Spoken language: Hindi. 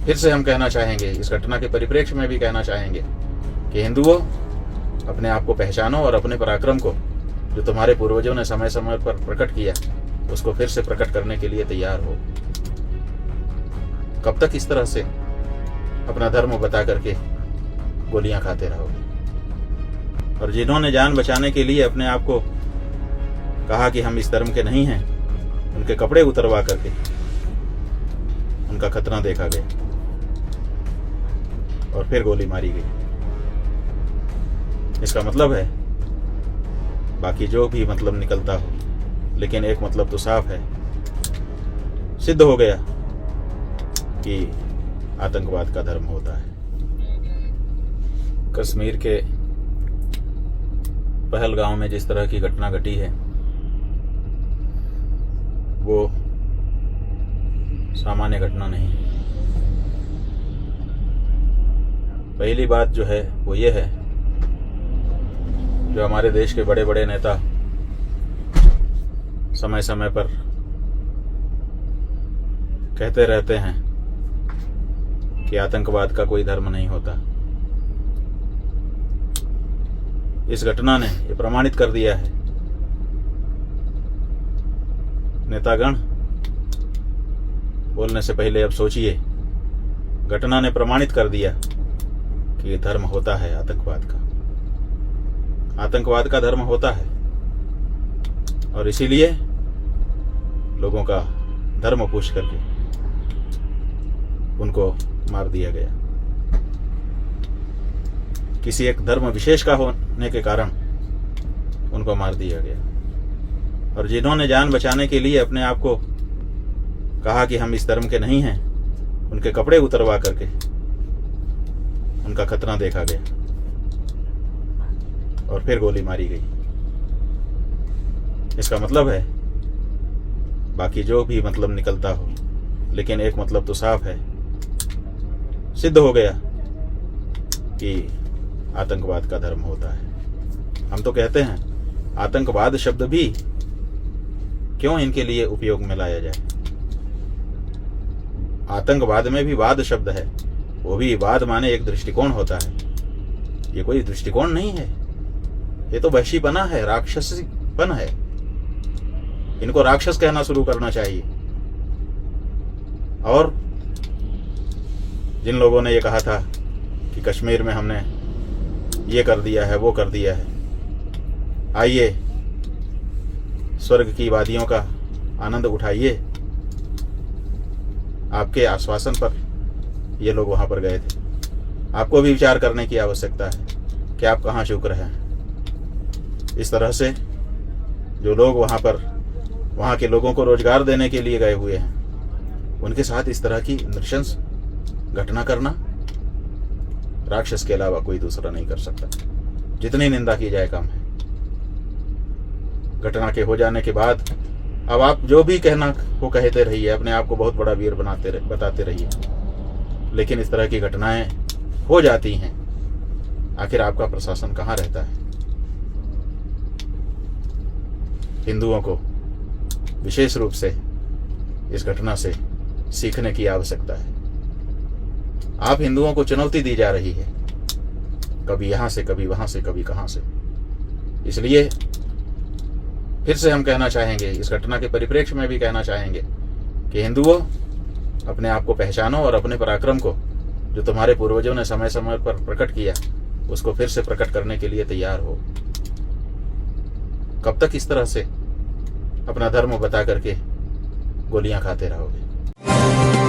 फिर से हम कहना चाहेंगे, इस घटना के परिप्रेक्ष्य में भी कहना चाहेंगे कि हिंदुओं, अपने आप को पहचानो और अपने पराक्रम को, जो तुम्हारे पूर्वजों ने समय समय पर प्रकट किया, उसको फिर से प्रकट करने के लिए तैयार हो। कब तक इस तरह से अपना धर्म बता करके गोलियां खाते रहोगे? और जिन्होंने जान बचाने के लिए अपने आप को कहा कि हम इस धर्म के नहीं हैं, उनके कपड़े उतरवा करके उनका खतना देखा गया और फिर गोली मारी गई। इसका मतलब है, बाकी जो भी मतलब निकलता हो, लेकिन एक मतलब तो साफ है, सिद्ध हो गया कि आतंकवाद का धर्म होता है। कश्मीर के पहलगांव में जिस तरह की घटना घटी है, वो सामान्य घटना नहीं। पहली बात जो है वो ये है, जो हमारे देश के बड़े बड़े नेता समय समय पर कहते रहते हैं कि आतंकवाद का कोई धर्म नहीं होता। इस घटना ने ये प्रमाणित कर दिया है। नेतागण, बोलने से पहले अब सोचिए, घटना ने प्रमाणित कर दिया कि ये धर्म होता है आतंकवाद का। आतंकवाद का धर्म होता है और इसीलिए लोगों का धर्म पूछ करके उनको मार दिया गया। किसी एक धर्म विशेष का होने के कारण उनको मार दिया गया। और जिन्होंने जान बचाने के लिए अपने आप को कहा कि हम इस धर्म के नहीं हैं, उनके कपड़े उतरवा करके उनका खतना देखा गया और फिर गोली मारी गई। इसका मतलब है, बाकी जो भी मतलब निकलता हो, लेकिन एक मतलब तो साफ है, सिद्ध हो गया कि आतंकवाद का धर्म होता है। हम तो कहते हैं, आतंकवाद शब्द भी क्यों इनके लिए उपयोग में लाया जाए। आतंकवाद में भी वाद शब्द है, वो भी वाद माने एक दृष्टिकोण होता है। ये कोई दृष्टिकोण नहीं है, ये तो वहशीपना है, राक्षसीपन है। इनको राक्षस कहना शुरू करना चाहिए। और जिन लोगों ने ये कहा था कि कश्मीर में हमने ये कर दिया है, वो कर दिया है, आइए स्वर्ग की वादियों का आनंद उठाइए, आपके आश्वासन पर ये लोग वहां पर गए थे। आपको भी विचार करने की आवश्यकता है कि आप कहाँ चूक रहे हैं। इस तरह से जो लोग वहां के लोगों को रोजगार देने के लिए गए हुए हैं, उनके साथ इस तरह की नृशंस घटना करना राक्षस के अलावा कोई दूसरा नहीं कर सकता। जितनी निंदा की जाए कम है। घटना के हो जाने के बाद अब आप जो भी कहना वो कहते रहिए, अपने आप को बहुत बड़ा वीर बताते रहिए, लेकिन इस तरह की घटनाएं हो जाती हैं, आखिर आपका प्रशासन कहाँ रहता है? हिंदुओं को विशेष रूप से इस घटना से सीखने की आवश्यकता है। आप हिंदुओं को चुनौती दी जा रही है, कभी यहां से, कभी वहां से, कभी कहां से। इसलिए फिर से हम कहना चाहेंगे, इस घटना के परिप्रेक्ष्य में भी कहना चाहेंगे कि हिंदुओं, अपने आप को पहचानो और अपने पराक्रम को, जो तुम्हारे पूर्वजों ने समय समय पर प्रकट किया, उसको फिर से प्रकट करने के लिए तैयार हो। कब तक इस तरह से अपना धर्म बता करके गोलियां खाते रहोगे?